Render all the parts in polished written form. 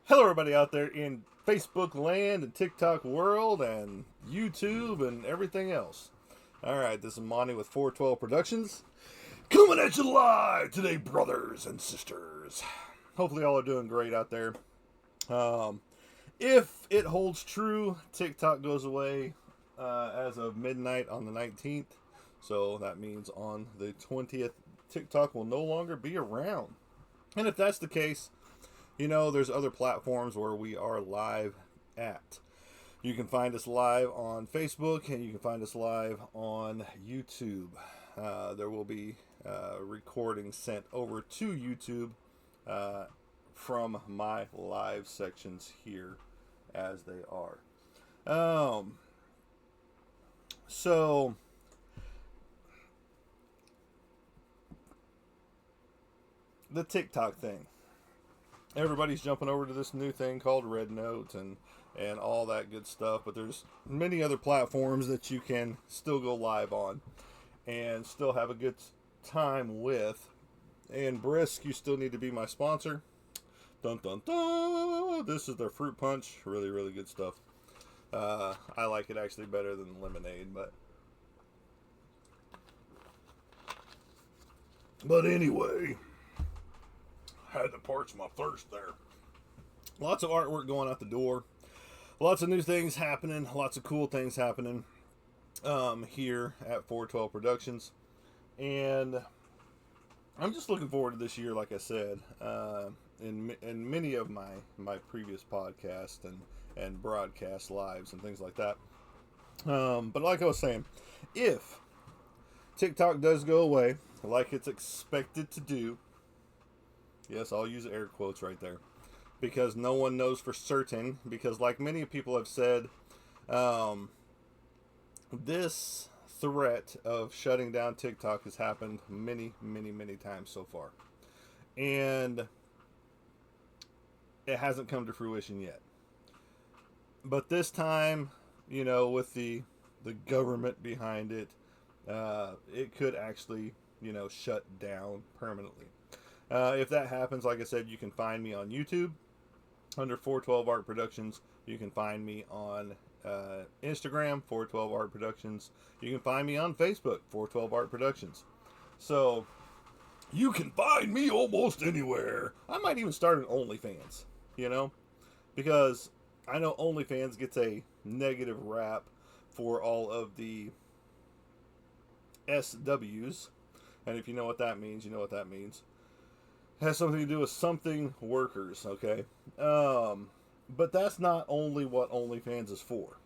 Hello, everybody out there in Facebook land and TikTok world and YouTube and everything else. All right, this is Monty with 412 Productions coming at you live today, brothers and sisters. Hopefully, all are doing great out there. Um, if it holds true, TikTok goes away as of midnight on the 19th. So that means on the 20th, TikTok will no longer be around. And if that's the case, there's other platforms where we are live at. You can find us live on Facebook and you can find us live on YouTube. There will be recordings sent over to YouTube from my live sections here as they are. So the TikTok thing. Everybody's jumping over to this new thing called Red Note and all that good stuff, but there's many other platforms that you can still go live on and still have a good time with. And Brisk, you still need to be my sponsor. Dun dun dun! This is their fruit punch. Really, really good stuff. I like it actually better than lemonade, but anyway, had to parch my thirst there. Lots of artwork going out the door. Lots of new things happening. Lots of cool things happening here at 412 Productions. And I'm just looking forward to this year, like I said, in many of my previous podcasts and broadcast lives and things like that. But like I was saying, if TikTok does go away, like it's expected to do, yes, I'll use air quotes right there, because no one knows for certain, because like many people have said, this threat of shutting down TikTok has happened many, many, many times so far. And it hasn't come to fruition yet. But this time, with the government behind it, it could actually, shut down permanently. If that happens, like I said, you can find me on YouTube under 412 Art Productions. You can find me on Instagram, 412 Art Productions. You can find me on Facebook, 412 Art Productions. So you can find me almost anywhere. I might even start an OnlyFans, because I know OnlyFans gets a negative rap for all of the SWs. And if you know what that means, you know what that means. Has something to do with something workers, okay? But that's not only what OnlyFans is for.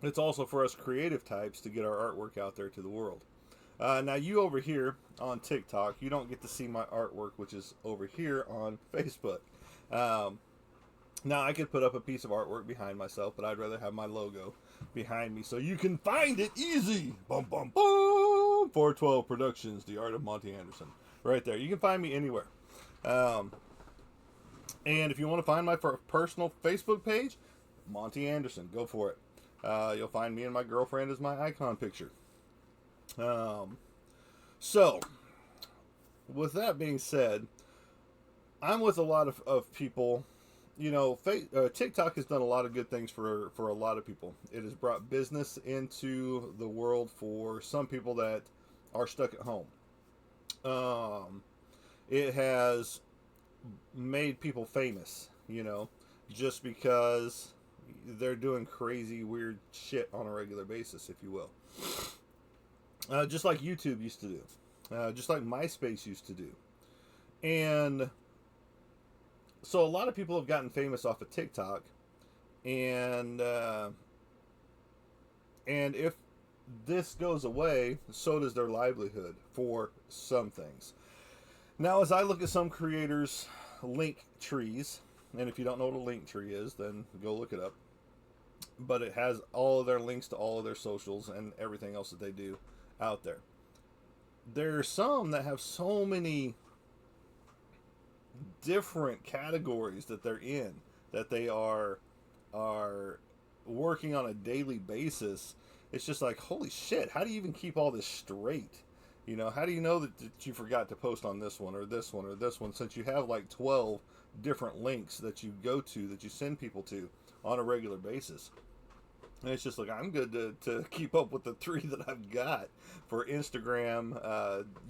It's also for us creative types to get our artwork out there to the world. Now, you over here on TikTok, you don't get to see my artwork, which is over here on Facebook. Now, I could put up a piece of artwork behind myself, but I'd rather have my logo behind me so you can find it easy. Bum, bum, bum. 412 Productions, The Art of Monty Anderson. Right there. You can find me anywhere. And if you want to find my personal Facebook page, Monty Anderson, go for it. You'll find me and my girlfriend as my icon picture. So, with that being said, I'm with a lot of people. TikTok has done a lot of good things for a lot of people. It has brought business into the world for some people that are stuck at home. It has made people famous, just because they're doing crazy, weird shit on a regular basis, if you will. Just like YouTube used to do, just like MySpace used to do. And so a lot of people have gotten famous off of TikTok, and if this goes away, so does their livelihood for some things. Now, as I look at some creators' link trees, and if you don't know what a link tree is, then go look it up. But it has all of their links to all of their socials and everything else that they do out there. There are some that have so many different categories that they're in, that they are working on a daily basis. It's just like, holy shit, how do you even keep all this straight? You know, how do you know that you forgot to post on this one or this one or this one, since you have like 12 different links that you go to, that you send people to on a regular basis? And it's just like, I'm good to keep up with the three that I've got for Instagram,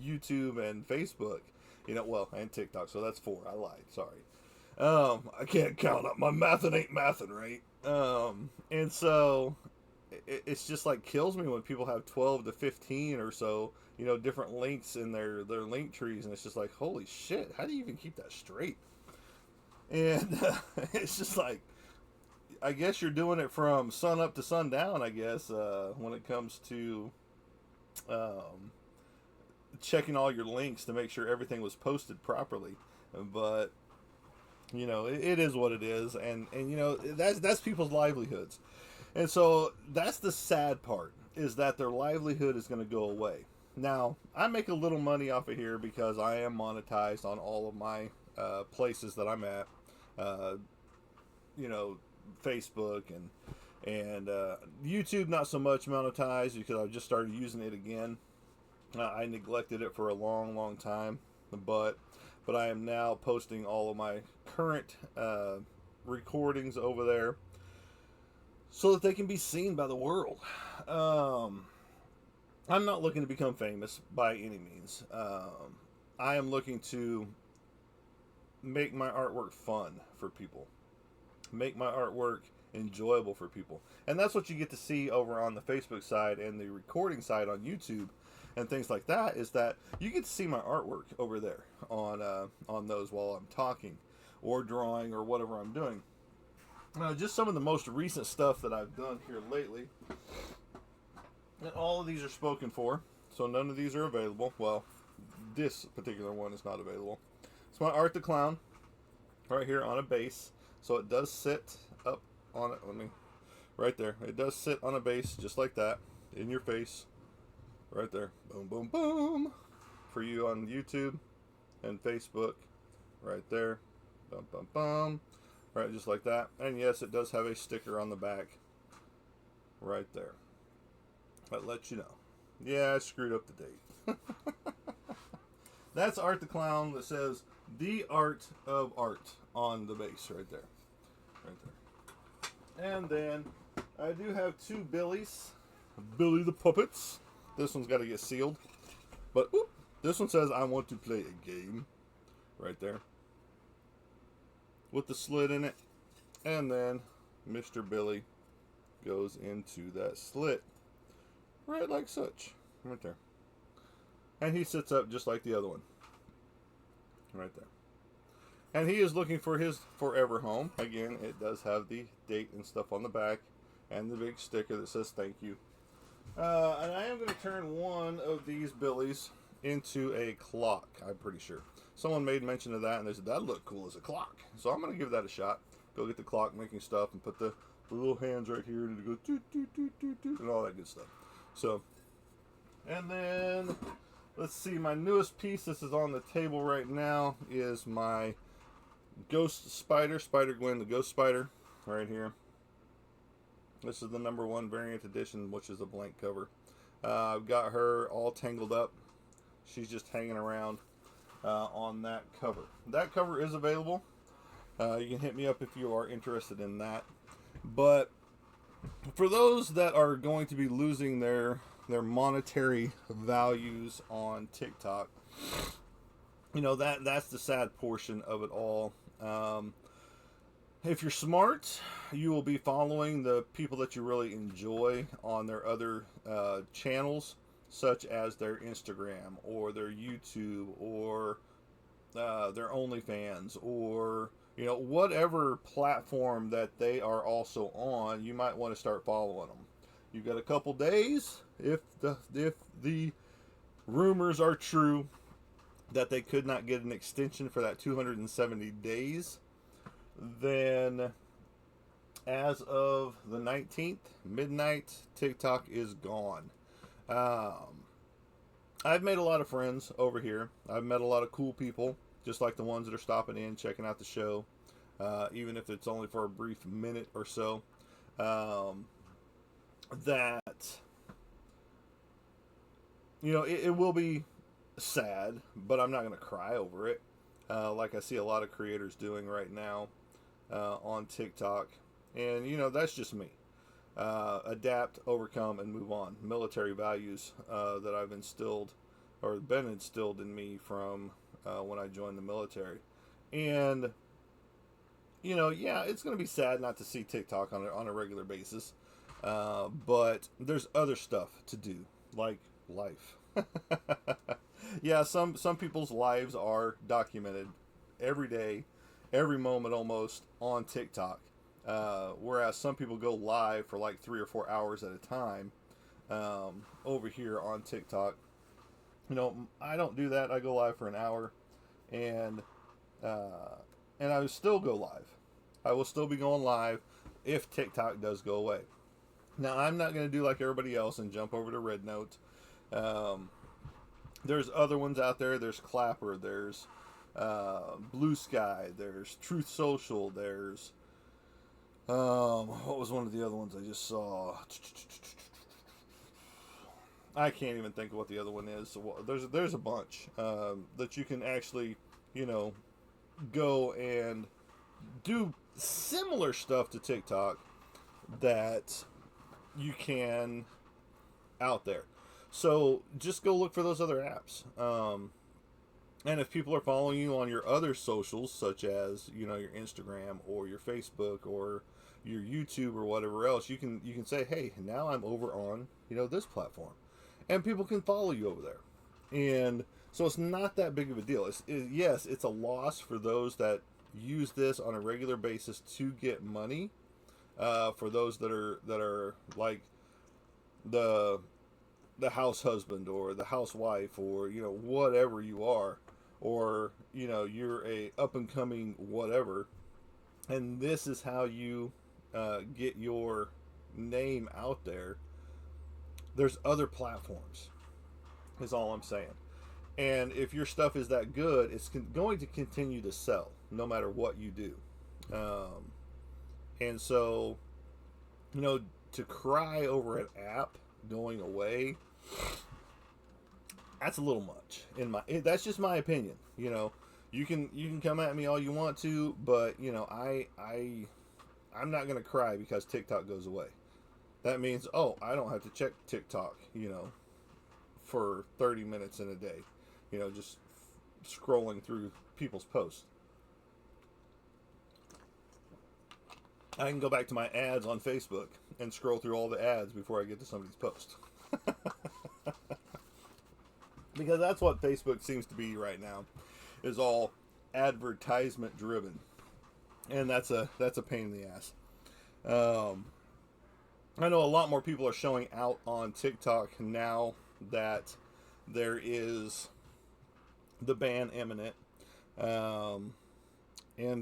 YouTube, and Facebook. You know, well, and TikTok. So that's four. I lied. Sorry. I can't count up. My mathin' ain't mathin', right? And so it's just like kills me when people have 12 to 15 or so, you know, different links in their link trees, and it's just like, holy shit, how do you even keep that straight? And it's just like, I guess you're doing it from sun up to sundown, I guess, when it comes to um, checking all your links to make sure everything was posted properly. But you know, it is what it is, and you know, that's people's livelihoods, and so that's the sad part, is that their livelihood is going to go away. Now, I make a little money off of here because I am monetized on all of my places that I'm at. Uh, you know, Facebook and YouTube, not so much monetized because I just started using it again. I neglected it for a long, long time, but I am now posting all of my current recordings over there so that they can be seen by the world. I'm not looking to become famous by any means. I am looking to make my artwork fun for people, make my artwork enjoyable for people. And that's what you get to see over on the Facebook side and the recording side on YouTube and things like that, is that you get to see my artwork over there on those while I'm talking or drawing or whatever I'm doing. Just some of the most recent stuff that I've done here lately. And all of these are spoken for, so none of these are available. Well, this particular one is not available. It's my Art the Clown right here on a base. So it does sit up on it. Right there. It does sit on a base just like that, in your face. Right there. Boom, boom, boom. For you on YouTube and Facebook. Right there. Bum, bum, bum. Right, just like that. And yes, it does have a sticker on the back. Right there. That lets you know. Yeah, I screwed up the date. That's Art the Clown that says The Art of Art on the base right there. Right there. And then I do have two Billies. Billy the Puppets. This one's got to get sealed. But oop, this one says, I want to play a game. Right there. With the slit in it. And then Mr. Billy goes into that slit. Right like such. Right there. And he sits up just like the other one. Right there. And he is looking for his forever home. Again, it does have the date and stuff on the back. And the big sticker that says thank you. And I am going to turn one of these Billies into a clock, I'm pretty sure. Someone made mention of that, and they said, that'd look cool as a clock. So I'm going to give that a shot. Go get the clock making stuff and put the little hands right here, and it goes toot, toot, toot, toot, toot, and all that good stuff. So, and then, let's see, my newest piece, this is on the table right now, is my Ghost Spider, Spider-Gwen the Ghost Spider, right here. This is the #1 variant edition, which is a blank cover. I've got her all tangled up. She's just hanging around on that cover. That cover is available. You can hit me up if you are interested in that. But for those that are going to be losing their monetary values on TikTok, you know, that's the sad portion of it all. If you're smart, you will be following the people that you really enjoy on their other channels, such as their Instagram or their YouTube or their OnlyFans, or you know, whatever platform that they are also on. You might want to start following them. You've got a couple days, if the rumors are true that they could not get an extension for that 270 days, then as of the 19th, midnight, TikTok is gone. I've made a lot of friends over here. I've met a lot of cool people, just like the ones that are stopping in, checking out the show, even if it's only for a brief minute or so. That, it will be sad, but I'm not going to cry over it. Like I see a lot of creators doing right now on TikTok. And, that's just me. Adapt, overcome, and move on. Military values that I've instilled or been instilled in me from when I joined the military. And, yeah, it's going to be sad not to see TikTok on a regular basis. But there's other stuff to do, like life. Yeah, some people's lives are documented every day, every moment almost on TikTok. Whereas some people go live for like 3 or 4 hours at a time over here on TikTok. I don't do that. I go live for an hour, and I would still go live. I will still be going live if TikTok does go away. Now, I'm not going to do like everybody else and jump over to Red Note. There's other ones out there. There's Clapper. There's Blue Sky. There's Truth Social. There's what was one of the other ones I just saw? I can't even think of what the other one is. So there's a bunch that you can actually, go and do similar stuff to TikTok that you can out there. So just go look for those other apps. And if people are following you on your other socials, such as your Instagram or your Facebook or your YouTube or whatever else, you can say, hey, now I'm over on this platform, and people can follow you over there. And so it's not that big of a deal. Yes, it's a loss for those that use this on a regular basis to get money. For those that are like the house husband or the housewife or whatever you are, or you're a up and coming whatever, and this is how you get your name out there. There's other platforms, is all I'm saying. And if your stuff is that good, it's going to continue to sell no matter what you do. And so, to cry over an app going away, that's a little much. That's just my opinion. You can come at me all you want to, but I'm not gonna cry because TikTok goes away. That means, I don't have to check TikTok, for 30 minutes in a day, just scrolling through people's posts. I can go back to my ads on Facebook and scroll through all the ads before I get to somebody's post. Because that's what Facebook seems to be right now, is all advertisement driven. And that's a pain in the ass. I know a lot more people are showing out on TikTok now that there is the ban imminent. And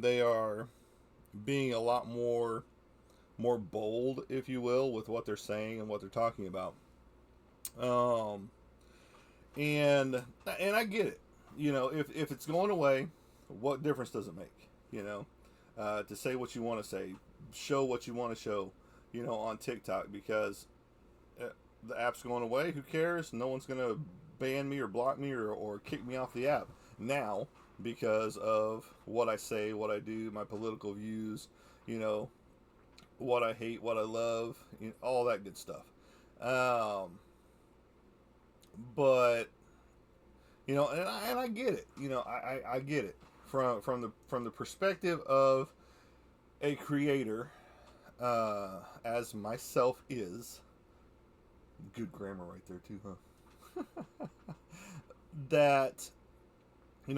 they are being a lot more bold, if you will, with what they're saying and what they're talking about. And I get it. If it's going away, what difference does it make? To say what you want to say, show what you want to show, on TikTok, because the app's going away. Who cares? No one's going to ban me or block me or kick me off the app now because of what I say, what I do, my political views, what I hate, what I love, all that good stuff. But and I get it. I get it from the perspective of a creator, as myself is. Good grammar right there too, huh? That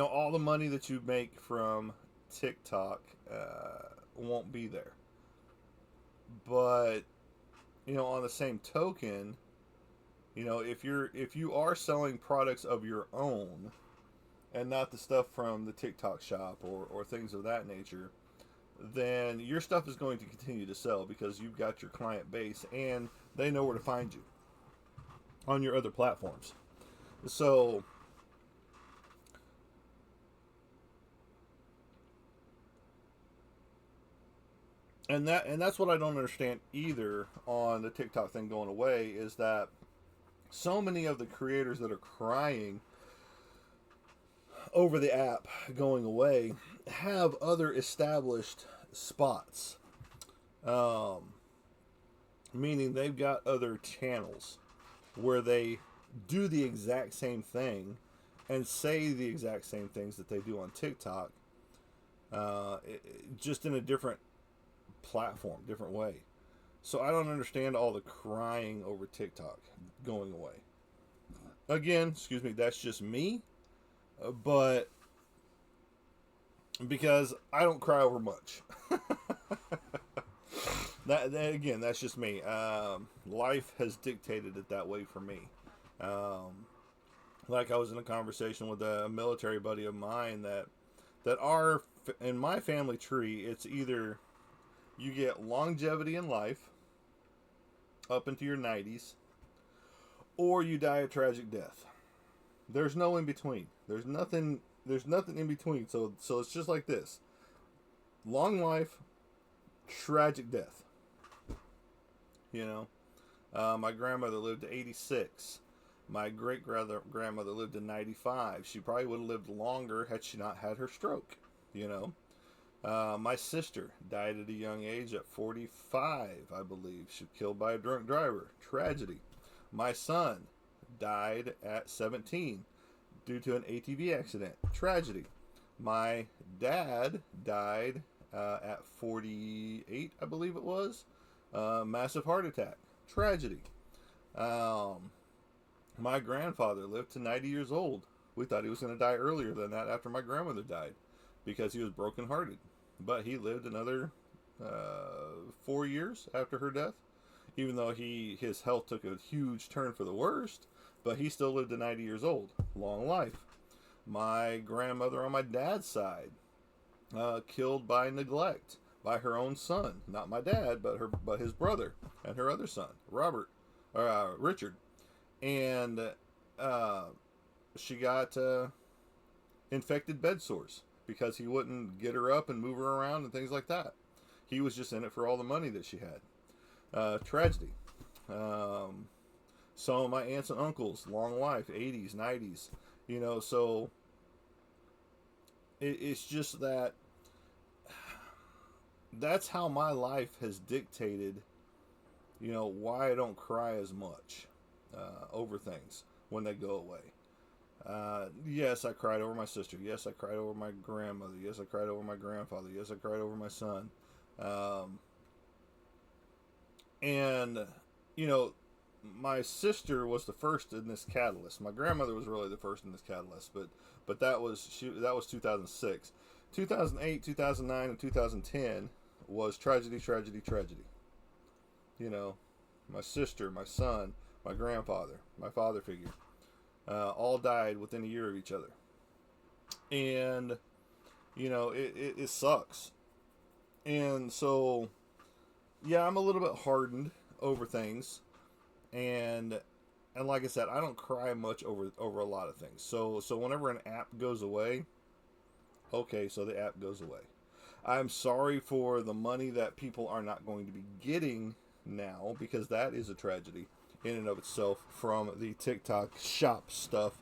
all the money that you make from TikTok won't be there. But on the same token, if you are selling products of your own and not the stuff from the TikTok shop or things of that nature, then your stuff is going to continue to sell because you've got your client base and they know where to find you on your other platforms. So and that's what I don't understand either on the TikTok thing going away, is that So many of the creators that are crying over the app going away have other established spots. Um, Meaning they've got other channels where they do the exact same thing and say the exact same things that they do on TikTok, just in a different platform, different way. So I don't understand all the crying over TikTok going away. Again, excuse me, that's just me, but because I don't cry over much. That again, that's just me. Life has dictated it that way for me. Um, like I was in a conversation with a military buddy of mine that are in my family tree. It's either you get longevity in life up into your 90s, or you die a tragic death. There's no in between. There's nothing. There's nothing in between. So it's just like this: long life, tragic death. You know, my grandmother lived to 86. My great grandmother lived to 95. She probably would have lived longer had she not had her stroke. You know, my sister died at a young age at 45, I believe. She was killed by a drunk driver. Tragedy. My son died at 17 due to an ATV accident. Tragedy. My dad died at 48, I believe it was. Massive heart attack. Tragedy. Um, my grandfather lived to 90 years old. We thought he was going to die earlier than that after my grandmother died because he was brokenhearted. But he lived another 4 years after her death, even though his health took a huge turn for the worst. But he still lived to 90 years old. Long life. My grandmother on my dad's side, killed by neglect by her own son, not my dad, but his brother and her other son, Richard, and uh, she got infected bed sores because he wouldn't get her up and move her around and things like that. He was just in it for all the money that she had. Tragedy. Um, some of my aunts and uncles, long life, 80s, 90s, so it's just that's how my life has dictated, why I don't cry as much over things when they go away. Yes, I cried over my sister. Yes, I cried over my grandmother. Yes, I cried over my grandfather. Yes, I cried over my son. And, you know, my sister was the first in this catalyst. My grandmother was really the first in this catalyst, but that was 2006. 2008, 2009, and 2010 was tragedy, tragedy, tragedy. You know, my sister, my son, my grandfather, my father figure, all died within a year of each other. And, it sucks. And so, yeah, I'm a little bit hardened over things. And like I said, I don't cry much over a lot of things. So whenever an app goes away, okay, so the app goes away. I'm sorry for the money that people are not going to be getting now, because that is a tragedy in and of itself from the TikTok shop stuff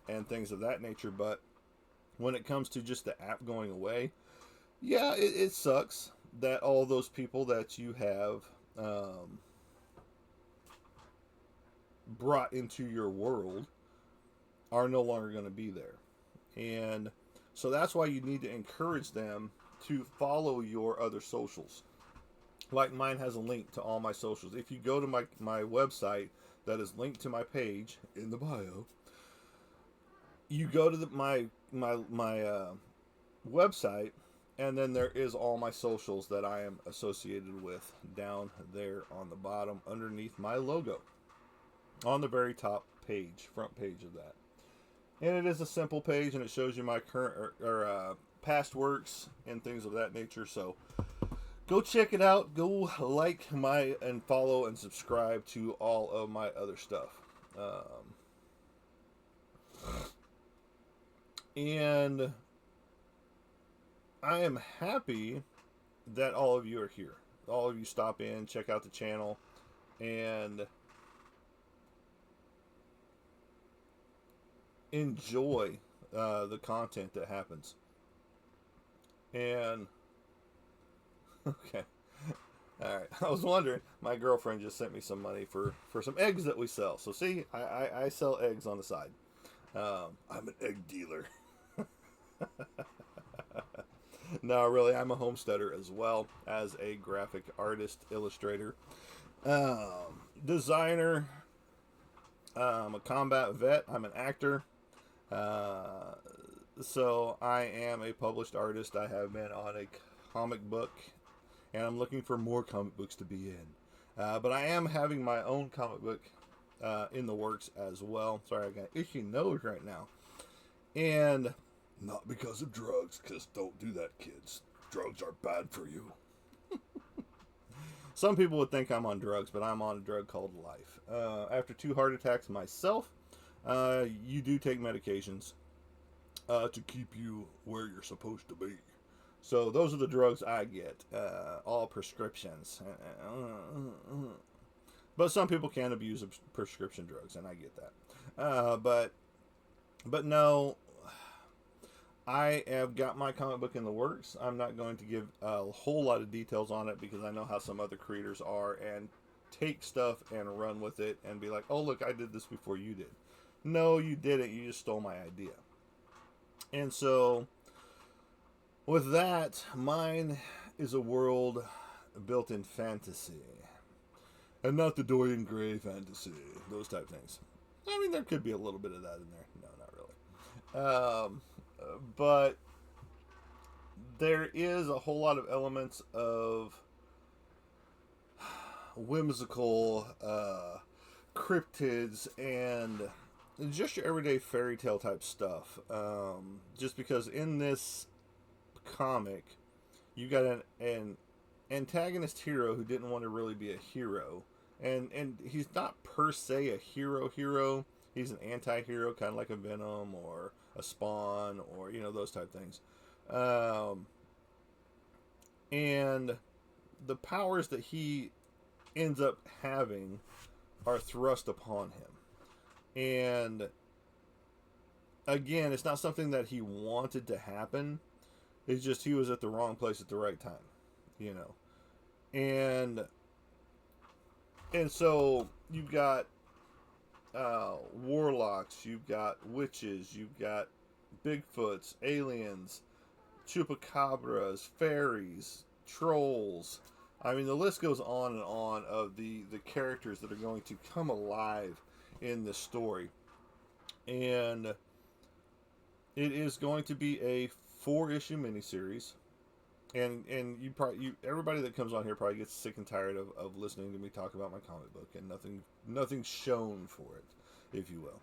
and things of that nature. But when it comes to just the app going away, yeah, it sucks that all those people that you have brought into your world are no longer going to be there. And so that's why you need to encourage them to follow your other socials. Like mine has a link to all my socials. If you go to my website that is linked to my page in the bio, you go to my website, and then there is all my socials that I am associated with down there on the bottom underneath my logo on the very top page, front page of that. And it is a simple page, and it shows you my current or past works and things of that nature. So go check it out. Go like and follow and subscribe to all of my other stuff. And I am happy that all of you are here. All of you stop in, check out the channel, and enjoy the content that happens. And okay, all right. I was wondering. My girlfriend just sent me some money for some eggs that we sell. So see, I sell eggs on the side. I'm an egg dealer. No, really, I'm a homesteader as well as a graphic artist, illustrator, designer. I'm a combat vet. I'm an actor. So I am a published artist. I have been on a comic book, and I'm looking for more comic books to be in. But I am having my own comic book in the works as well. Sorry, I got itchy nose right now. And not because of drugs, because don't do that, kids. Drugs are bad for you. Some people would think I'm on drugs, but I'm on a drug called life. After 2 heart attacks myself, you do take medications to keep you where you're supposed to be. So those are the drugs I get, all prescriptions. But some people can abuse prescription drugs, and I get that. But no, I have got my comic book in the works. I'm not going to give a whole lot of details on it because I know how some other creators are and take stuff and run with it and be like, oh, look, I did this before you did. No, you didn't. You just stole my idea. And so with that, mine is a world built in fantasy. And not the Dorian Gray fantasy. Those type things. I mean, there could be a little bit of that in there. No, not really. But there is a whole lot of elements of whimsical cryptids and just your everyday fairy tale type stuff. Just because in this comic, you got an antagonist hero who didn't want to really be a hero. And he's not per se a hero. He's an anti-hero, kind of like a Venom or a Spawn or, those type things. And the powers that he ends up having are thrust upon him. And again, it's not something that he wanted to happen. It's just he was at the wrong place at the right time, And so you've got warlocks, you've got witches, you've got Bigfoots, aliens, chupacabras, fairies, trolls. I mean, the list goes on and on of the characters that are going to come alive in this story. And it is going to be a 4-issue miniseries. And everybody that comes on here probably gets sick and tired of listening to me talk about my comic book and nothing shown for it, if you will.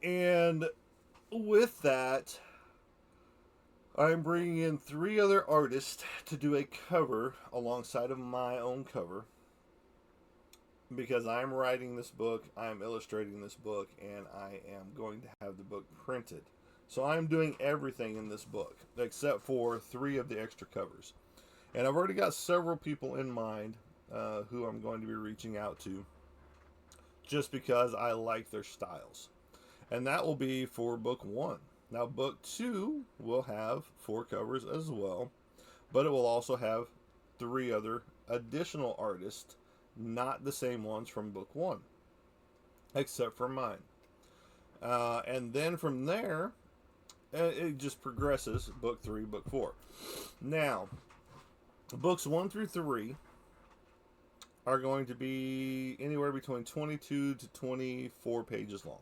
And with that, I'm bringing in 3 other artists to do a cover alongside of my own cover, because I'm writing this book, I'm illustrating this book, and I am going to have the book printed. So I'm doing everything in this book, except for 3 of the extra covers. And I've already got several people in mind who I'm going to be reaching out to, just because I like their styles. And that will be for book 1. Now, book 2 will have 4 covers as well, but it will also have 3 other additional artists, not the same ones from book 1, except for mine. And then from there, it just progresses, book 3, book 4. Now, books 1 through 3 are going to be anywhere between 22 to 24 pages long.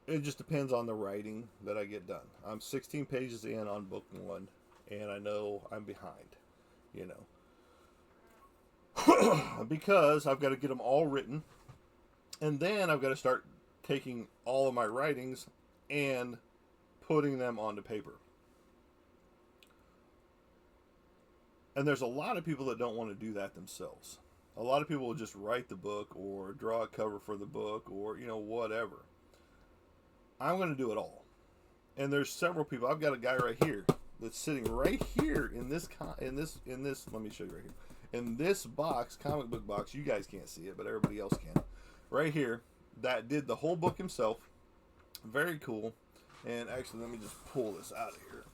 It just depends on the writing that I get done. I'm 16 pages in on book 1, and I know I'm behind, because I've got to get them all written, and then I've got to start taking all of my writings and putting them onto paper. And there's a lot of people that don't want to do that themselves. A lot of people will just write the book or draw a cover for the book or, whatever. I'm going to do it all. And there's several people. I've got a guy right here that's sitting right here in this, let me show you right here. In this box, comic book box, you guys can't see it, but everybody else can. Right here, that did the whole book himself. Very cool. And actually, let me just pull this out of here.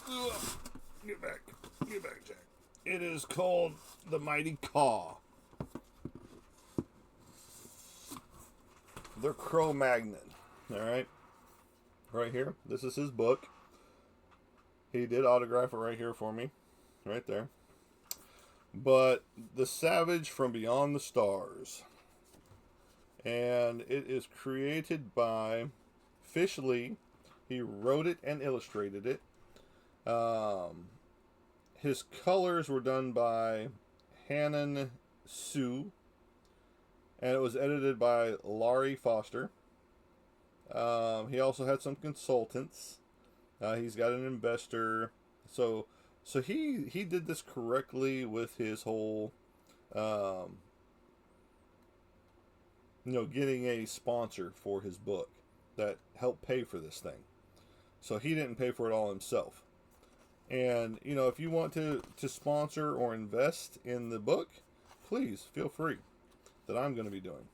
Ugh. Get back. Get back, Jack. It is called The Mighty Caw. The Cro-Magnon. Alright? Right here. This is his book. He did autograph it right here for me. Right there. But The Savage from Beyond the Stars. And it is created by Fish Lee. He wrote it and illustrated it. His colors were done by Hannon Sue. And it was edited by Laurie Foster. He also had some consultants. He's got an investor. So he did this correctly with his whole, getting a sponsor for his book that helped pay for this thing. So he didn't pay for it all himself. And, if you want to sponsor or invest in the book, please feel free. That I'm going to be doing.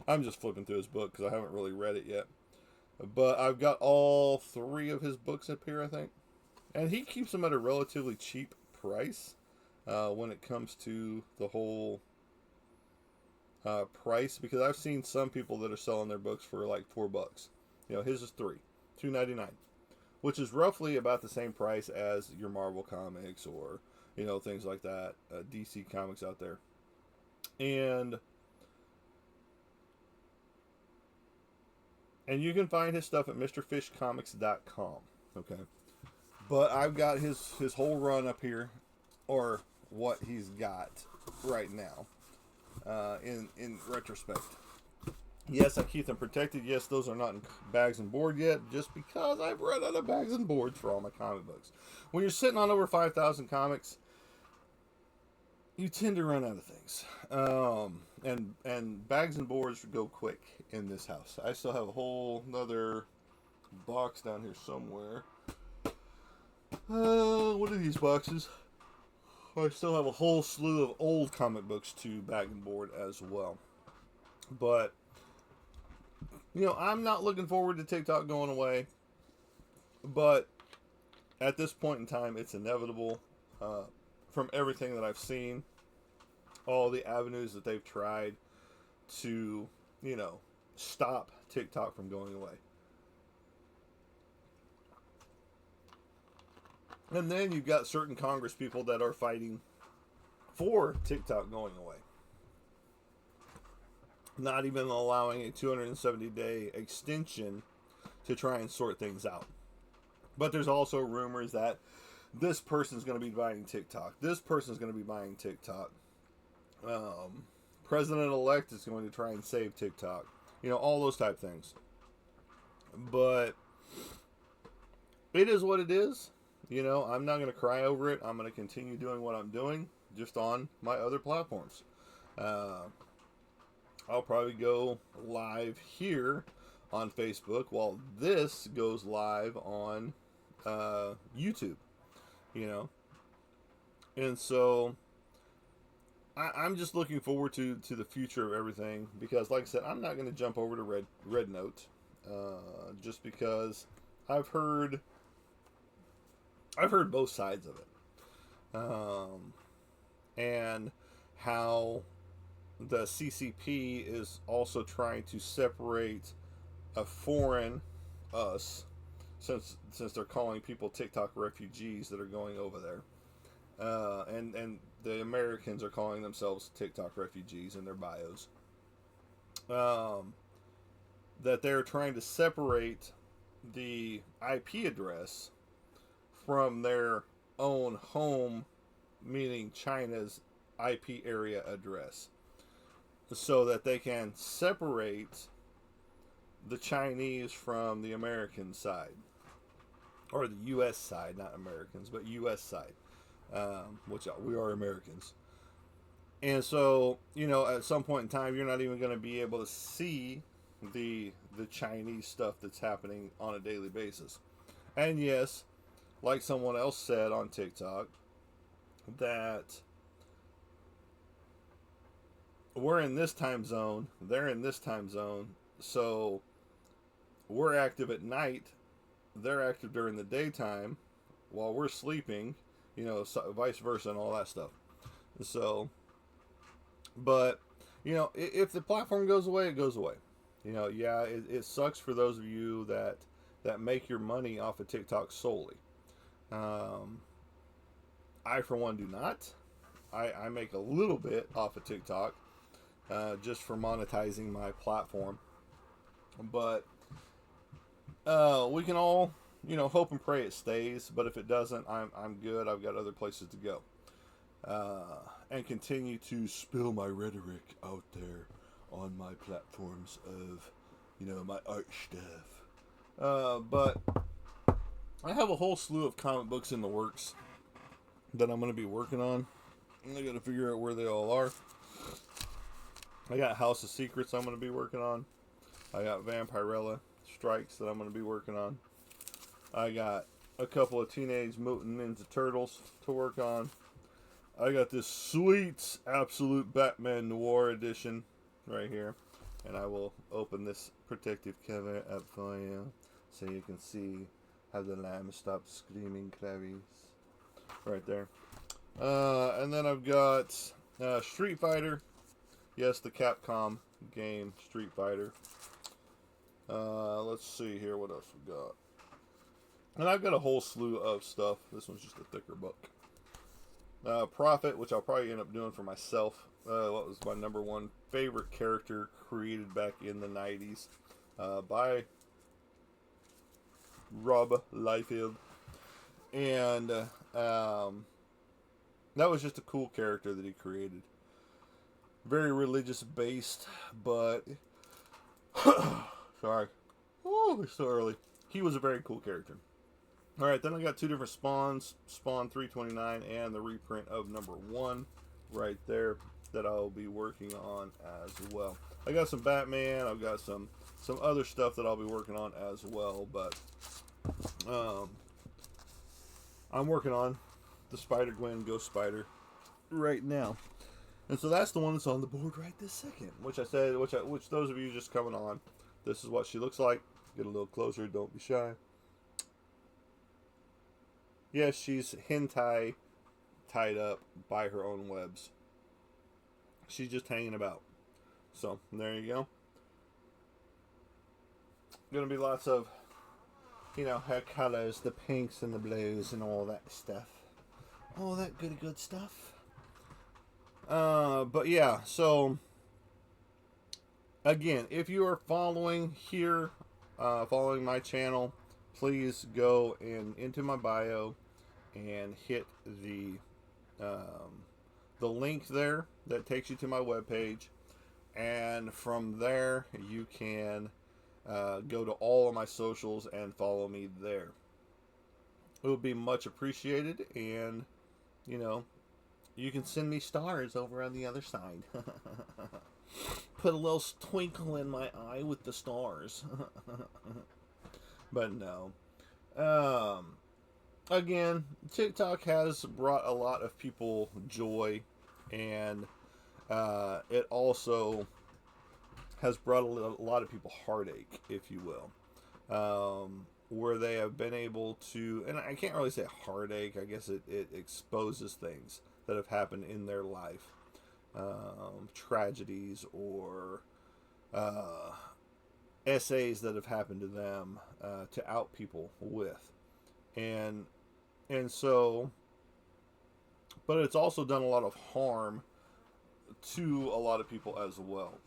I'm just flipping through his book because I haven't really read it yet. But I've got all 3 of his books up here, I think. And he keeps them at a relatively cheap price when it comes to the whole price. Because I've seen some people that are selling their books for like $4. His is $2.99. Which is roughly about the same price as your Marvel comics or, things like that. DC comics out there. And you can find his stuff at MrFishComics.com. Okay. But I've got his whole run up here, or what he's got right now, in retrospect. Yes, I keep them protected. Yes, those are not in bags and board yet, just because I've run out of bags and boards for all my comic books. When you're sitting on over 5,000 comics, you tend to run out of things. And bags and boards go quick in this house. I still have a whole other box down here somewhere. What are these boxes? I still have a whole slew of old comic books to bag and board as well. But, I'm not looking forward to TikTok going away. But at this point in time, it's inevitable. From everything that I've seen, all the avenues that they've tried to, stop TikTok from going away. And then you've got certain Congress people that are fighting for TikTok going away. Not even allowing a 270-day extension to try and sort things out. But there's also rumors that this person's going to be buying TikTok. This person's going to be buying TikTok. President-elect is going to try and save TikTok. All those type things. But it is what it is. I'm not going to cry over it. I'm going to continue doing what I'm doing, just on my other platforms. I'll probably go live here on Facebook while this goes live on YouTube. And so I'm just looking forward to the future of everything, because like I said, I'm not going to jump over to Red Note just because I've heard both sides of it, and how the CCP is also trying to separate a foreign us, since they're calling people TikTok refugees that are going over there, and the Americans are calling themselves TikTok refugees in their bios. That they're trying to separate the IP address from their own home, meaning China's IP area address, so that they can separate the Chinese from the American side, or the U.S. side, not Americans, but U.S. side, which we are Americans. And so, at some point in time, you're not even going to be able to see the Chinese stuff that's happening on a daily basis. And yes, like someone else said on TikTok, that we're in this time zone, they're in this time zone, so we're active at night, they're active during the daytime while we're sleeping, so vice versa and all that stuff. So, but, if the platform goes away, it goes away. Yeah, it sucks for those of you that make your money off of TikTok solely. I, for one, do not. I make a little bit off of TikTok just for monetizing my platform. But we can all, hope and pray it stays. But if it doesn't, I'm good. I've got other places to go. And continue to spill my rhetoric out there on my platforms of, my art stuff. But I have a whole slew of comic books in the works that I'm going to be working on. I got to figure out where they all are. I got House of Secrets I'm going to be working on. I got Vampirella Strikes that I'm going to be working on. I got a couple of Teenage Mutant Ninja Turtles to work on. I got this sweet Absolute Batman Noir edition right here. And I will open this protective cover up for you so you can see how the lamb stops screaming, Clarice. Right there. And then I've got Street Fighter. Yes, the Capcom game, Street Fighter. Let's see here what else we got. And I've got a whole slew of stuff. This one's just a thicker book. Prophet, which I'll probably end up doing for myself. What was my number one favorite character created back in the 90s by Rob Liefeld. And that was just a cool character that he created. Very religious based, but sorry. Woo, it's so early. He was a very cool character. Alright, then I got two different Spawns, Spawn 329 and the reprint of number 1 right there that I'll be working on as well. I got some Batman, I've got some other stuff that I'll be working on as well, but I'm working on the Spider-Gwen Ghost Spider right now. And so that's the one that's on the board right this second, which those of you just coming on, this is what she looks like. Get a little closer, don't be shy. Yes, she's hentai tied up by her own webs. She's just hanging about. So, there you go. Gonna be lots of, her colors, the pinks and the blues and all that stuff. All that good stuff. But yeah, so, again, if you are following here, following my channel, please go into my bio and hit the link there that takes you to my webpage, and from there you can go to all of my socials and follow me there. It would be much appreciated, and you can send me stars over on the other side. Put a little twinkle in my eye with the stars. But no. Again, TikTok has brought a lot of people joy, and it also has brought a lot of people heartache, if you will, where they have been able to, and I can't really say heartache, I guess it exposes things that have happened in their life, tragedies or essays that have happened to them, to out people with. And so, but it's also done a lot of harm to a lot of people as well.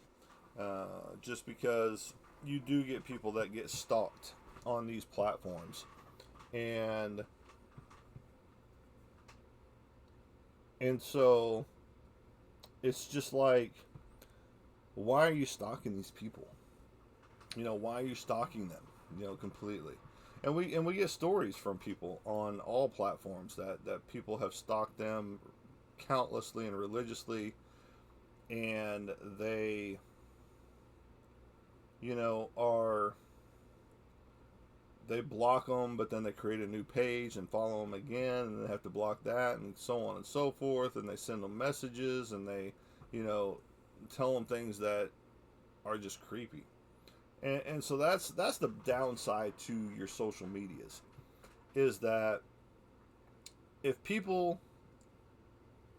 Just because you do get people that get stalked on these platforms. And so, it's just like, why are you stalking these people? Why are you stalking them? Completely. And we get stories from people on all platforms that people have stalked them countlessly and religiously, and they, they block them, but then they create a new page and follow them again, and they have to block that, and so on and so forth, and they send them messages, and they, tell them things that are just creepy. And so that's the downside to your social medias, is that if people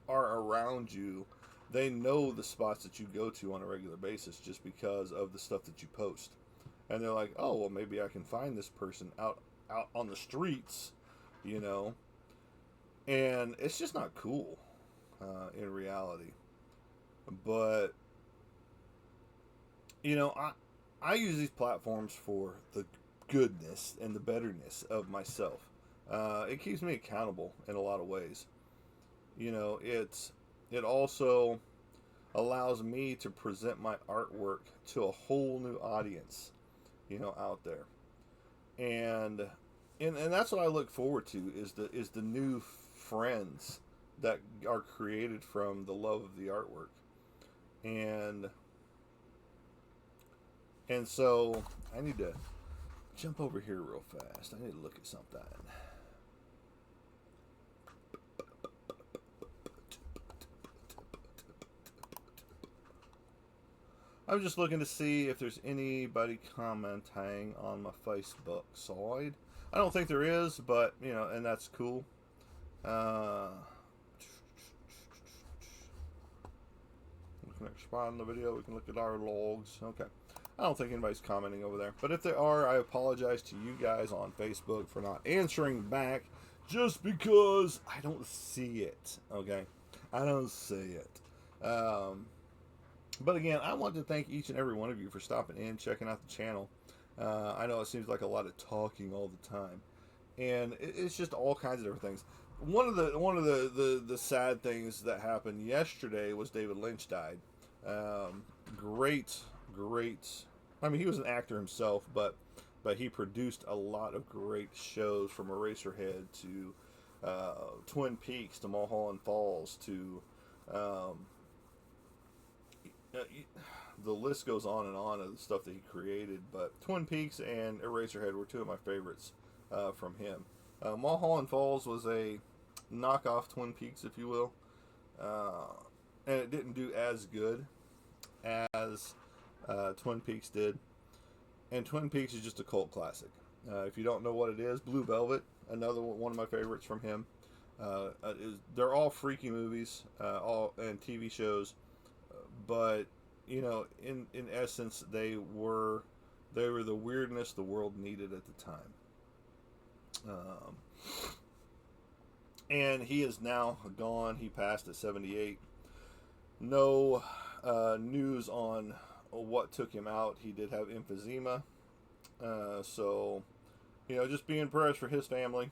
are around you, they know the spots that you go to on a regular basis just because of the stuff that you post. And they're like, oh, well, maybe I can find this person out on the streets, you know. And it's just not cool in reality. But, you know, I use these platforms for the goodness and the betterness of myself. It keeps me accountable in a lot of ways. You know, it also allows me to present my artwork to a whole new audience, you know, out there. And and that's what I look forward to, is the new friends that are created from the love of the artwork. And so I need to jump over here real fast. I need to look at something. I'm just looking to see if there's anybody commenting on my Facebook side. I don't think there is, but, you know, and that's cool. We can expand the video. We can look at our logs. Okay. I don't think anybody's commenting over there. But if they are, I apologize to you guys on Facebook for not answering back, just because I don't see it. Okay? I don't see it. But again, I want to thank each and every one of you for stopping in, checking out the channel. I know it seems like a lot of talking all the time, and it's just all kinds of different things. One of the sad things that happened yesterday was David Lynch died. Great. I mean, he was an actor himself, but he produced a lot of great shows, from Eraserhead to Twin Peaks to Mulholland Falls to the list goes on and on of the stuff that he created. But Twin Peaks and Eraserhead were two of my favorites from him. Mulholland Falls was a knockoff Twin Peaks, if you will, and it didn't do as good as Twin Peaks did. And Twin Peaks is just a cult classic. If you don't know what it is, Blue Velvet, another one of my favorites from him. They're all freaky movies, all and TV shows, but you know, in essence, they were the weirdness the world needed at the time. And he is now gone. He passed at 78. No news on what took him out. He did have emphysema. So, you know, just be in prayers for his family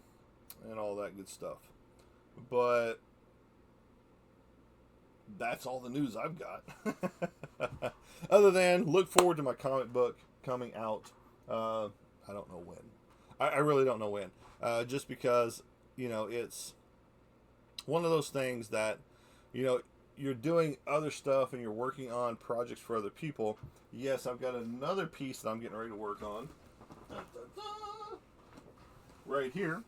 and all that good stuff. But that's all the news I've got. Other than look forward to my comic book coming out. I don't know when. I really don't know when. Just because, you know, it's one of those things that, you know, you're doing other stuff and you're working on projects for other people. Yes, I've got another piece that I'm getting ready to work on. Right here.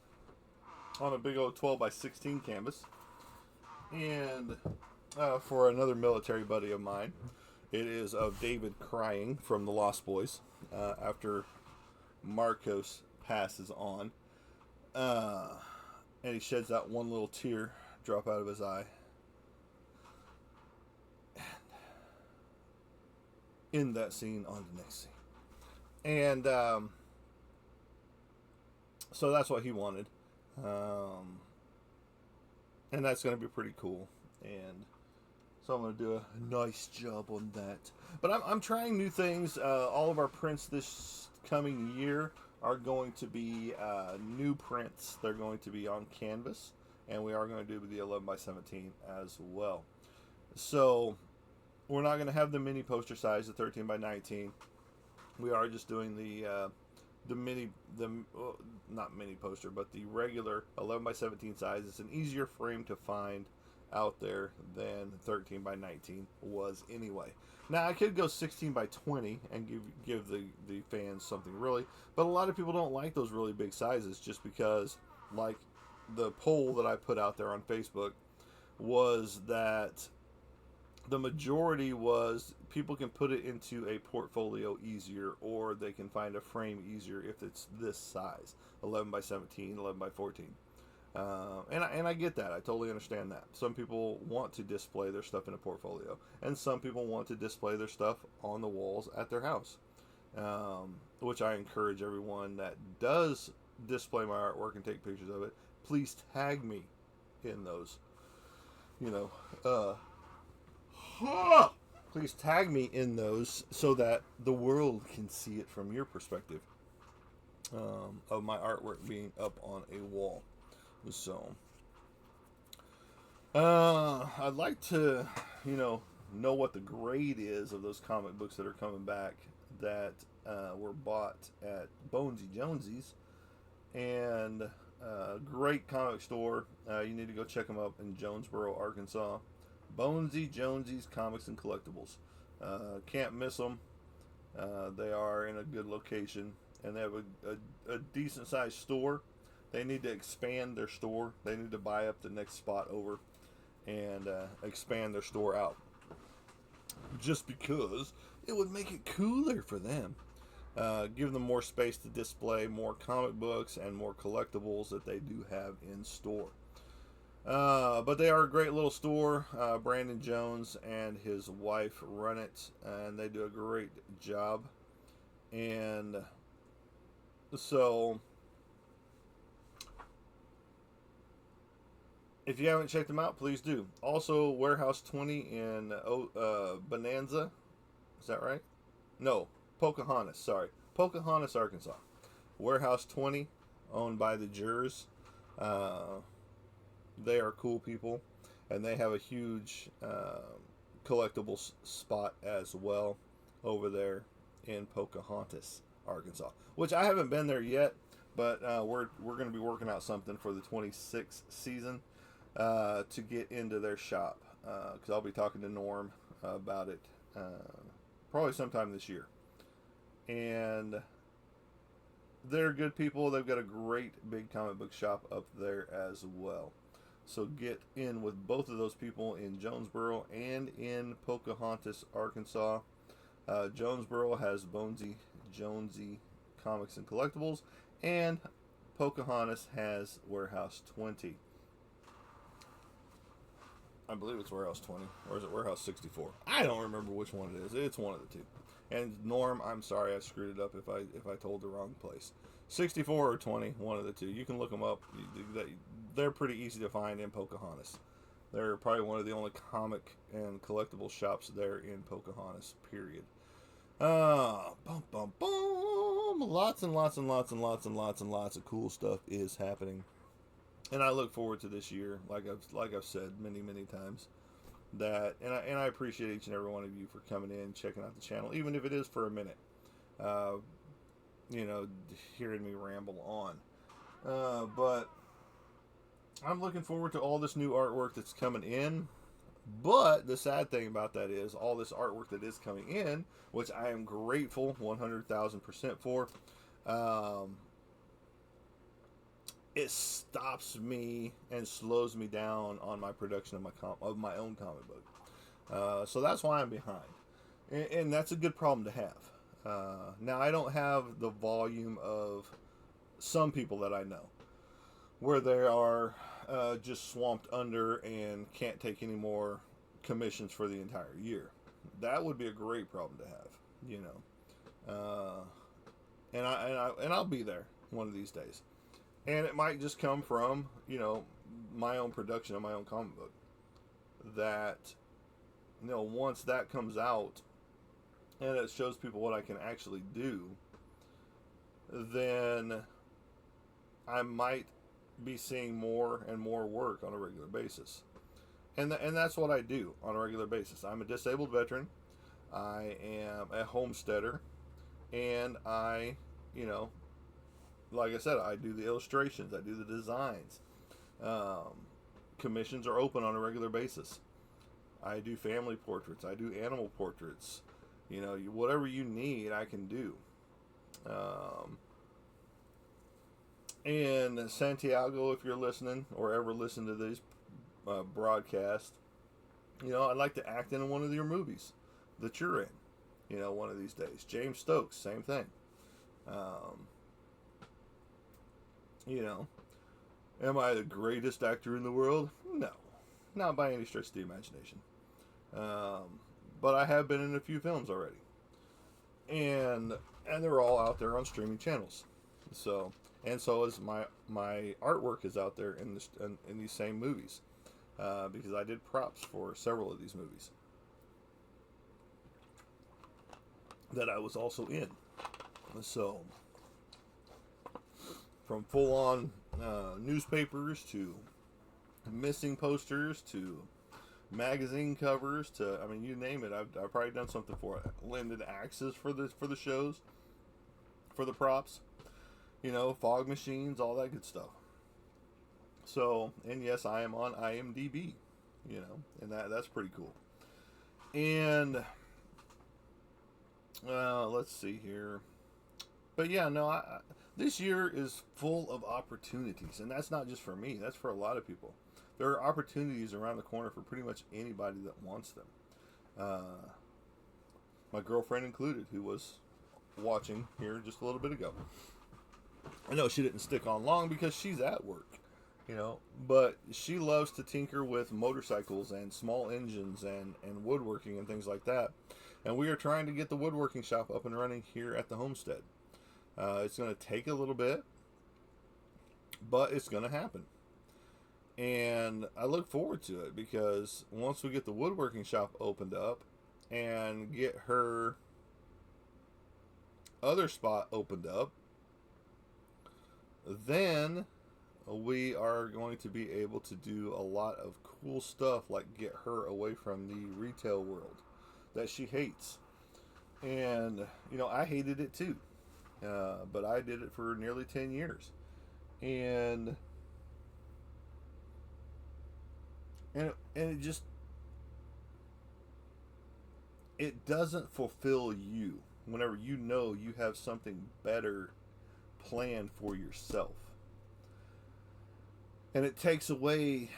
On a big old 12 by 16 canvas. And for another military buddy of mine. It is of David crying from the Lost Boys after Marcos passes on. And he sheds that one little tear drop out of his eye. And in that scene, on the next scene. And so that's what he wanted. And that's going to be pretty cool. And so I'm going to do a nice job on that. But I'm trying new things. All of our prints this coming year are going to be new prints. They're going to be on canvas. And we are going to do the 11 by 17 as well. So we're not going to have the mini poster size, the 13 by 19. We are just doing not mini poster, but the regular 11 by 17 size. It's an easier frame to find out there than 13 by 19 was anyway. Now I could go 16 by 20 and give the fans something really, but a lot of people don't like those really big sizes, just because, like the poll that I put out there on Facebook was that the majority was people can put it into a portfolio easier, or they can find a frame easier if it's this size, 11 by 17, 11 by 14. And I get that. I totally understand that. Some people want to display their stuff in a portfolio, and some people want to display their stuff on the walls at their house, which I encourage everyone that does display my artwork and take pictures of it. Please tag me in those. You know, please tag me in those so that the world can see it from your perspective, of my artwork being up on a wall. So, I'd like to, know what the grade is of those comic books that are coming back that were bought at Bonesy Jonesy's, and great comic store. You need to go check them up in Jonesboro, Arkansas. Bonesy Jonesy's Comics and Collectibles. Can't miss them. They are in a good location, and they have a decent sized store. They need to expand their store. They need to buy up the next spot over and expand their store out. Just because it would make it cooler for them. Give them more space to display more comic books and more collectibles that they do have in store. But they are a great little store. Brandon Jones and his wife run it, and they do a great job. And so, if you haven't checked them out, please do. Also, Warehouse 20 in Bonanza. Is that right? No, Pocahontas. Sorry. Pocahontas, Arkansas. Warehouse 20, owned by the Jurors. They are cool people, and they have a huge collectibles spot as well over there in Pocahontas, Arkansas. Which I haven't been there yet, but we're going to be working out something for the 26th season to get into their shop, because I'll be talking to Norm about it probably sometime this year. And they're good people. They've got a great big comic book shop up there as well. So get in with both of those people in Jonesboro and in Pocahontas, Arkansas. Jonesboro has Bonesy Jonesy Comics and Collectibles, and Pocahontas has Warehouse 20. I believe it's Warehouse 20, or is it Warehouse 64? I don't remember which one it is. It's one of the two. And Norm, I'm sorry I screwed it up if I told the wrong place. 64 or 20, one of the two. You can look them up. They're pretty easy to find in Pocahontas. They're probably one of the only comic and collectible shops there in Pocahontas, period. Bum, bum, bum. Lots and lots and lots and lots and lots and lots of cool stuff is happening. And I look forward to this year, like I've said many, many times. And I appreciate each and every one of you for coming in, checking out the channel, even if it is for a minute. Hearing me ramble on. But I'm looking forward to all this new artwork that's coming in. But the sad thing about that is all this artwork that is coming in, which I am grateful 100,000% for, it stops me and slows me down on my production of my own comic book. So that's why I'm behind. And that's a good problem to have. Now, I don't have the volume of some people that I know, where they are just swamped under and can't take any more commissions for the entire year. That would be a great problem to have, and I'll be there one of these days. And it might just come from, my own production of my own comic book. That, once that comes out and it shows people what I can actually do, then I might be seeing more and more work on a regular basis. And that's what I do on a regular basis. I'm a disabled veteran. I am a homesteader. And I, like I said, I do the illustrations, I do the designs. Commissions are open on a regular basis. I do family portraits, I do animal portraits. Whatever you need, I can do. And Santiago, if you're listening or ever listen to these broadcasts, I'd like to act in one of your movies that you're in, one of these days. James Stokes, same thing. Um, you know, am I the greatest actor in the world? No, not by any stretch of the imagination. Um, but I have been in a few films already, and they're all out there on streaming channels. So so is my artwork is out there in these same movies, because I did props for several of these movies that I was also in. So from full on newspapers to missing posters to magazine covers to, I mean, you name it. I've probably done something for it. Lended axes for the shows, for the props, fog machines, all that good stuff. So, and yes, I am on IMDb, and that's pretty cool. And let's see here. But yeah, no, this year is full of opportunities, and that's not just for me. That's for a lot of people. There are opportunities around the corner for pretty much anybody that wants them. My girlfriend included, who was watching here just a little bit ago. I know she didn't stick on long because she's at work, but she loves to tinker with motorcycles and small engines and woodworking and things like that. And we are trying to get the woodworking shop up and running here at the homestead. It's going to take a little bit, but it's going to happen. And I look forward to it because once we get the woodworking shop opened up and get her other spot opened up, then we are going to be able to do a lot of cool stuff, like get her away from the retail world that she hates. And, I hated it too. But I did it for nearly 10 years. And it just, it doesn't fulfill you whenever you have something better planned for yourself. And it takes away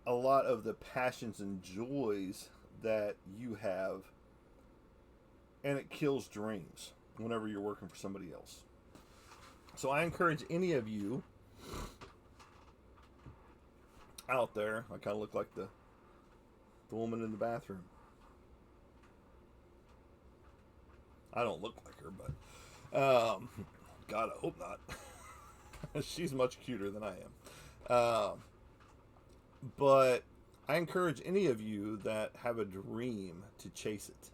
a lot of the passions and joys that you have, and it kills dreams whenever you're working for somebody else. So I encourage any of you out there, I kind of look like the woman in the bathroom. I don't look like her, but God, I hope not. She's much cuter than I am. But I encourage any of you that have a dream to chase it.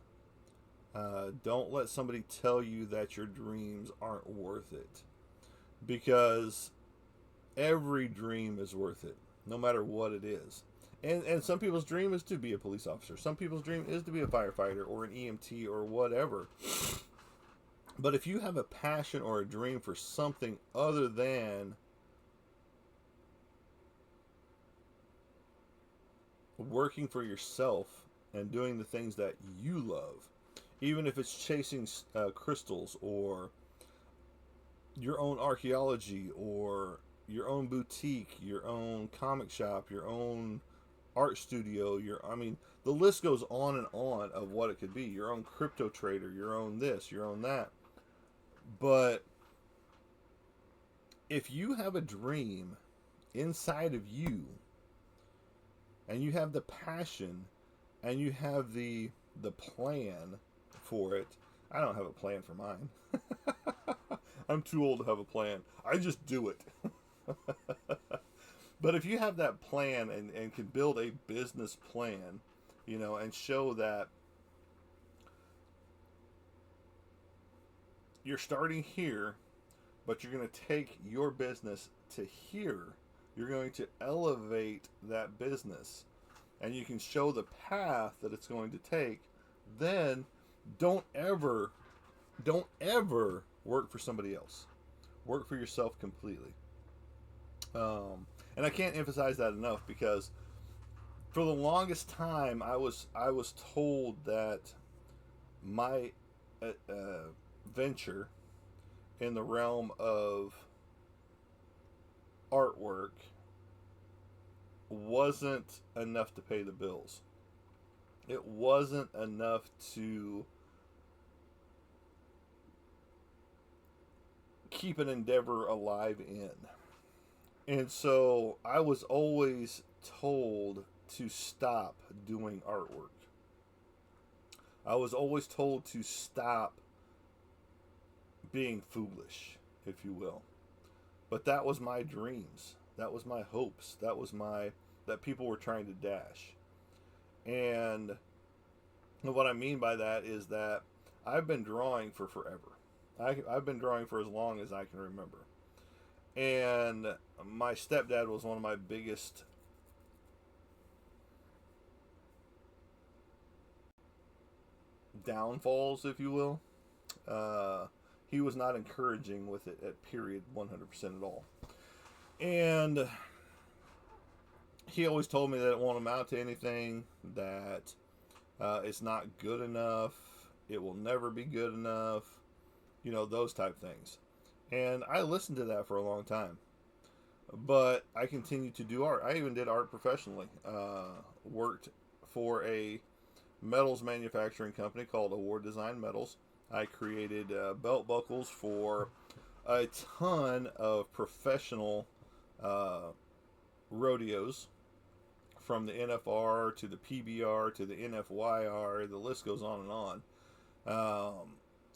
Don't let somebody tell you that your dreams aren't worth it, because every dream is worth it, no matter what it is. And some people's dream is to be a police officer. Some people's dream is to be a firefighter or an EMT or whatever. But if you have a passion or a dream for something other than working for yourself and doing the things that you love, even if it's chasing crystals or your own archaeology or your own boutique, your own comic shop, your own art studio, the list goes on and on of what it could be. Your own crypto trader, your own this, your own that. But if you have a dream inside of you, and you have the passion, and you have the plan for it. I don't have a plan for mine. I'm too old to have a plan. I just do it. But if you have that plan and can build a business plan, and show that you're starting here, but you're going to take your business to here. You're going to elevate that business, and you can show the path that it's going to take. Then don't ever work for somebody else. Work for yourself completely. And I can't emphasize that enough, because for the longest time I was told that my venture in the realm of artwork wasn't enough to pay the bills. it wasn't enough to keep an endeavor alive in. And so I was always told to stop doing artwork. I was always told to stop being foolish, if you will. But that was my dreams. That was my hopes. That people were trying to dash. And what I mean by that is that I've been drawing for forever. I've been drawing for as long as I can remember. And my stepdad was one of my biggest downfalls, if you will. He was not encouraging with it at period 100% at all. And he always told me that it won't amount to anything, that it's not good enough, it will never be good enough, those type things. And I listened to that for a long time. But I continued to do art. I even did art professionally. Worked for a metals manufacturing company called Award Design Metals. I created belt buckles for a ton of professional rodeos, from the NFR to the PBR to the NFYR. The list goes on and on.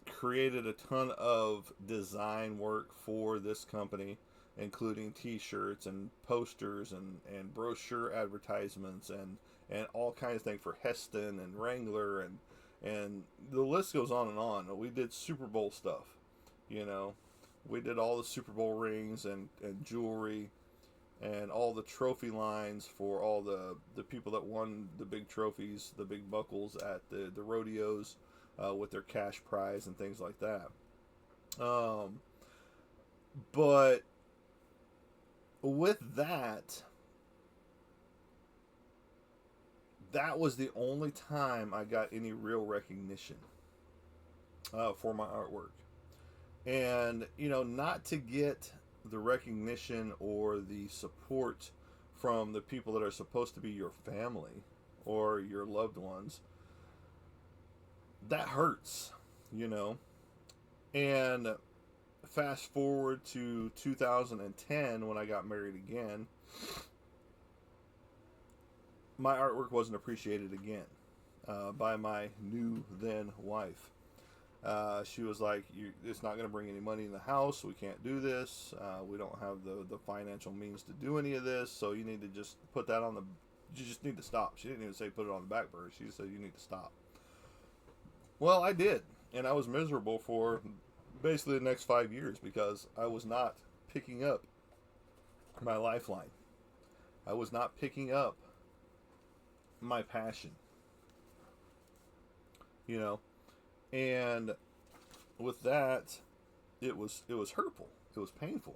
Created a ton of design work for this company, including t-shirts and posters and brochure advertisements and all kinds of things for Heston and Wrangler, and the list goes on and on. We did Super Bowl stuff, you know. We did all the Super Bowl rings and jewelry and all the trophy lines for all the people that won the big trophies, the big buckles at the rodeos, with their cash prize and things like that. But with that, that was the only time I got any real recognition for my artwork. And, not to get the recognition or the support from the people that are supposed to be your family or your loved ones, that hurts, you know. And fast forward to 2010 when I got married again, my artwork wasn't appreciated again by my new then wife. She was like, it's not going to bring any money in the house. We can't do this. We don't have the financial means to do any of this. So you need to just put that on the, you just need to stop. She didn't even say put it on the back burner. She said you need to stop. Well, I did. And I was miserable for basically the next 5 years because I was not picking up my lifeline. I was not picking up my passion. You know, and with that, it was hurtful. It was painful.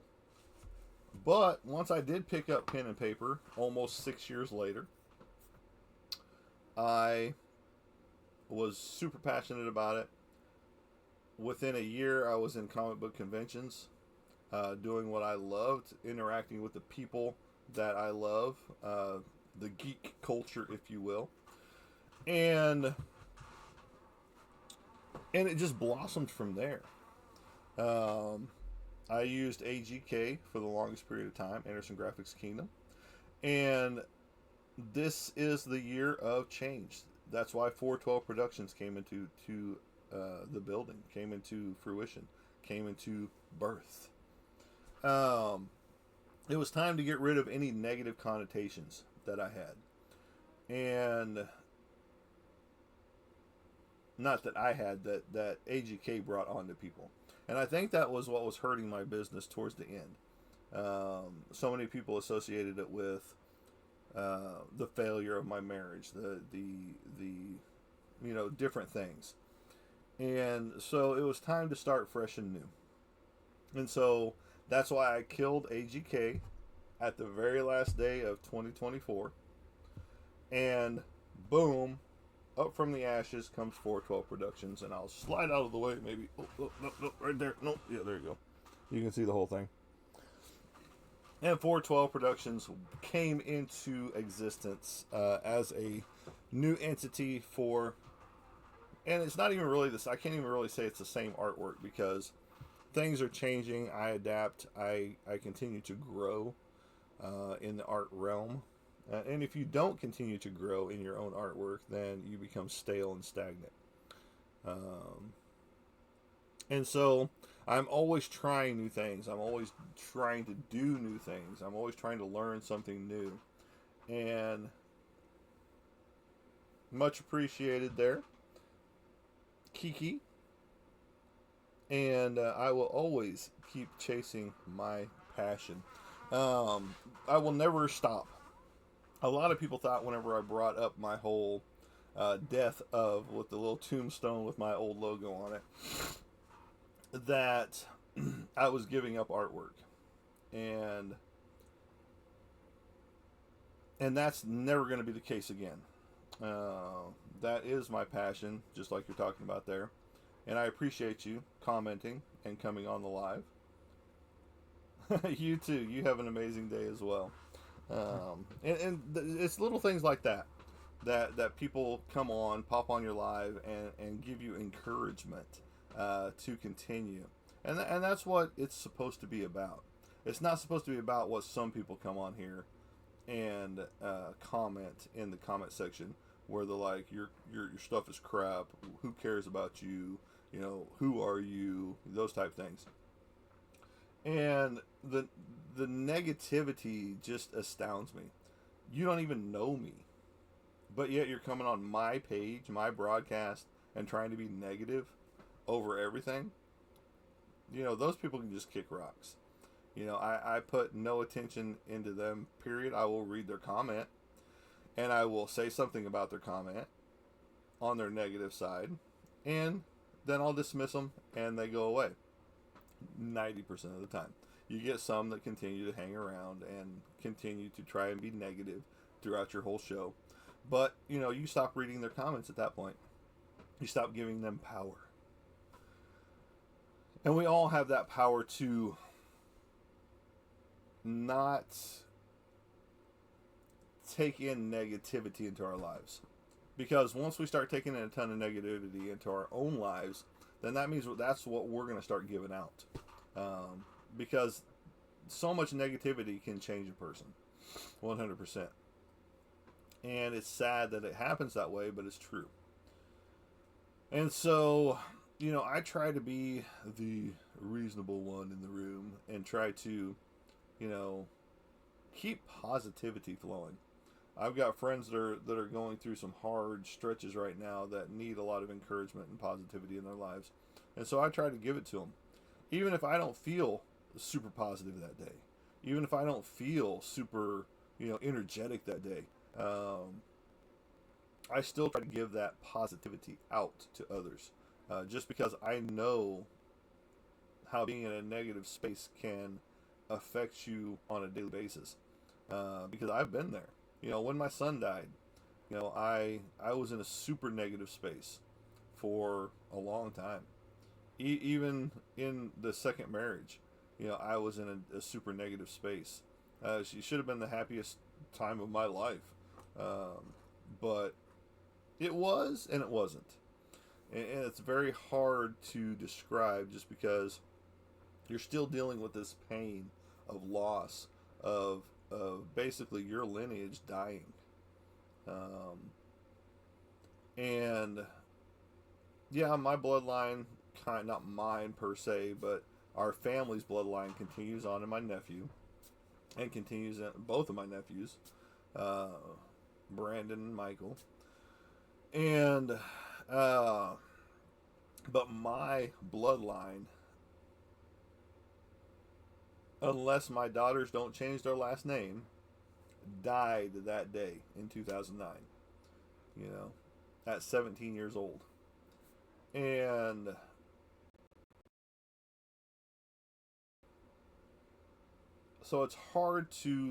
But once I did pick up pen and paper, almost 6 years later, I was super passionate about it. Within a year, I was in comic book conventions, doing what I loved, interacting with the people that I love, the geek culture, if you will, and it just blossomed from there. I used AGK for the longest period of time, Anderson Graphics Kingdom, and this is the year of change. That's why 412 Productions came into the building, came into fruition, came into birth. It was time to get rid of any negative connotations that I had, and not that I had, that AGK brought onto people. And I think that was what was hurting my business towards the end. So many people associated it with the failure of my marriage, the different things. And so it was time to start fresh and new. And so that's why I killed AGK at the very last day of 2024. And boom, up from the ashes comes 412 Productions, and I'll slide out of the way, maybe. Oh, no, right there. No, yeah, there you go. You can see the whole thing. And 412 Productions came into existence as a new entity for, and it's not even really this. I can't even really say it's the same artwork because things are changing. I adapt. I continue to grow in the art realm. And if you don't continue to grow in your own artwork, then you become stale and stagnant. Um, and so I'm always trying new things. I'm always trying to do new things. I'm always trying to learn something new. And much appreciated there, Kiki. And I will always keep chasing my passion. I will never stop. A lot of people thought whenever I brought up my whole death of with the little tombstone with my old logo on it that I was giving up artwork, and that's never going to be the case again. That is my passion, just like you're talking about there, and I appreciate you commenting and coming on the live. You too. You have an amazing day as well. It's little things like that that people come on, pop on your live, and give you encouragement to continue, and that's what it's supposed to be about. It's not supposed to be about what some people come on here and comment in the comment section where they're like, your stuff is crap. Who cares about you? You know, who are you? Those type things. And the negativity just astounds me. You don't even know me, but yet you're coming on my page, my broadcast, and trying to be negative over everything. You know, those people can just kick rocks. You know, I put no attention into them, period. I will read their comment, and I will say something about their comment on their negative side, and then I'll dismiss them, and they go away. 90% of the time. You get some that continue to hang around and continue to try and be negative throughout your whole show. But, you know, you stop reading their comments at that point. You stop giving them power. And we all have that power to not take in negativity into our lives. Because once we start taking in a ton of negativity into our own lives, then that means that's what we're going to start giving out. Because so much negativity can change a person 100%. And it's sad that it happens that way, but it's true. And so, you know, I try to be the reasonable one in the room and try to, you know, keep positivity flowing. I've got friends that are going through some hard stretches right now that need a lot of encouragement and positivity in their lives. And so I try to give it to them. Even if I don't feel super positive that day, even if I don't feel super, you know, energetic that day, I still try to give that positivity out to others, just because I know how being in a negative space can affect you on a daily basis, because I've been there. You know, when my son died, you know, I was in a super negative space for a long time. Even in the second marriage, you know, I was in a super negative space. She should have been the happiest time of my life, but it was and it wasn't, and it's very hard to describe just because you're still dealing with this pain of loss of basically your lineage dying, and yeah, my bloodline, not mine per se, but our family's bloodline continues on in my nephew, and continues in both of my nephews, Brandon and Michael, and but my bloodline, unless my daughters don't change their last name, died that day in 2009. You know, at 17 years old, and so it's hard to